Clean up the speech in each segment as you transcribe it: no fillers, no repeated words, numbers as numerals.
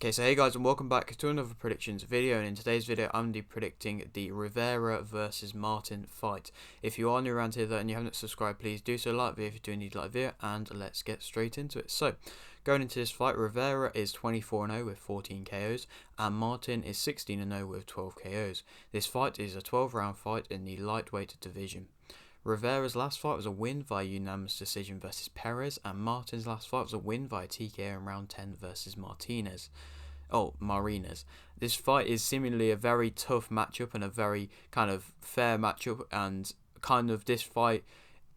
Okay, so hey guys, and welcome back to another predictions video, and in today's video I'm going to be predicting the Rivera versus Martin fight. If you are new around here though and you haven't subscribed, please do so, like the video if you do need to like the video, and let's get straight into it. So, going into this fight, Rivera is 24-0 with 14 KOs, and Martin is 16-0 with 12 KOs. This fight is a 12-round fight in the lightweight division. Rivera's last fight was a win via unanimous decision versus Perez, and Martin's last fight was a win via TKO in round 10 versus Marinez. This fight is seemingly a very tough matchup and a very kind of fair matchup, and kind of this fight,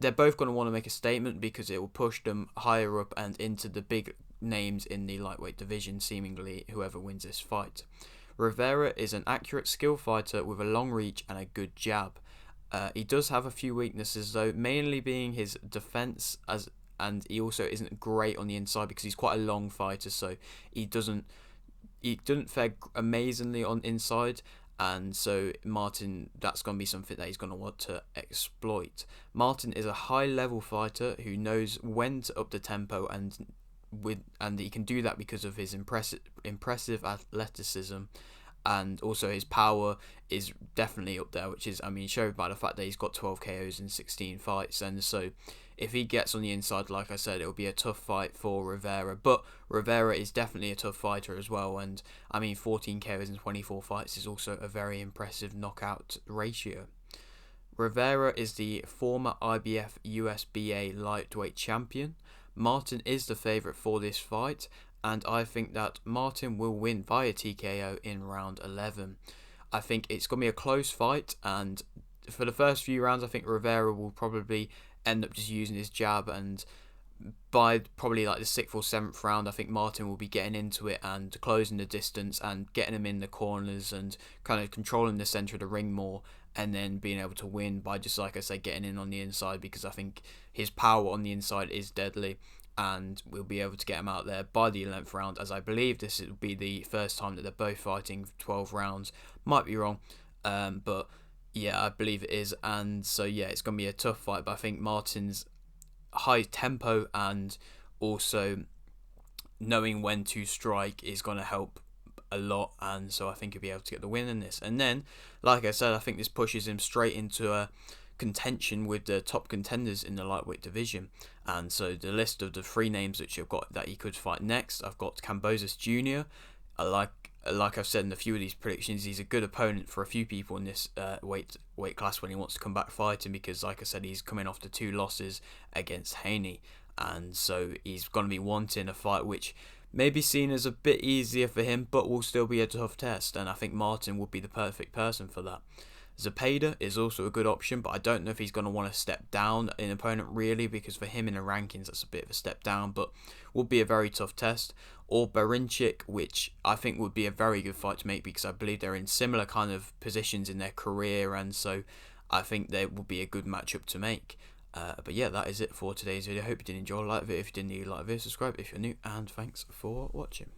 they're both going to want to make a statement because it will push them higher up and into the big names in the lightweight division, seemingly whoever wins this fight. Rivera is an accurate skill fighter with a long reach and a good jab. He does have a few weaknesses though, mainly being his defense, and he also isn't great on the inside because he's quite a long fighter, so he doesn't fare amazingly on inside, and so Martin, that's going to be something that he's going to want to exploit. Martin is a high level fighter who knows when to up the tempo, and he can do that because of his impressive athleticism. And also his power is definitely up there, which is, shown by the fact that he's got 12 KOs in 16 fights. And so if he gets on the inside, like I said, it'll be a tough fight for Rivera. But Rivera is definitely a tough fighter as well. And 14 KOs in 24 fights is also a very impressive knockout ratio. Rivera is the former IBF USBA lightweight champion. Martin is the favourite for this fight, and I think that Martin will win via TKO in round 11. I think it's going to be a close fight, and for the first few rounds I think Rivera will probably end up just using his jab, and by probably like the 6th or 7th round I think Martin will be getting into it and closing the distance and getting him in the corners and kind of controlling the centre of the ring more, and then being able to win by, just like I say, getting in on the inside, because I think his power on the inside is deadly, and we'll be able to get him out there by the 11th round, as I believe this will be the first time that they're both fighting 12 rounds. Might be wrong, but yeah, I believe it is. And so yeah, it's going to be a tough fight, but I think Martin's high tempo and also knowing when to strike is going to help a lot, and so I think he'll be able to get the win in this. And then, like I said, I think this pushes him straight into a contention with the top contenders in the lightweight division. And so the list of the 3 names which I've got that he could fight next, I've got Kambosos Jr. Like I've said in a few of these predictions, he's a good opponent for a few people in this weight class when he wants to come back fighting, because like I said, he's coming off the 2 losses against Haney, and so he's going to be wanting a fight which may be seen as a bit easier for him, but will still be a tough test, and I think Martin would be the perfect person for that. Zepeda is also a good option, but I don't know if he's going to want to step down an opponent really, because for him in the rankings that's a bit of a step down, but would be a very tough test. Or Berinchik, which I think would be a very good fight to make, because I believe they're in similar kind of positions in their career, and so I think they would be a good matchup to make. But yeah, that is it for today's video. I hope you did enjoy. Like the video if you didn't, like the video, subscribe if you're new, and thanks for watching.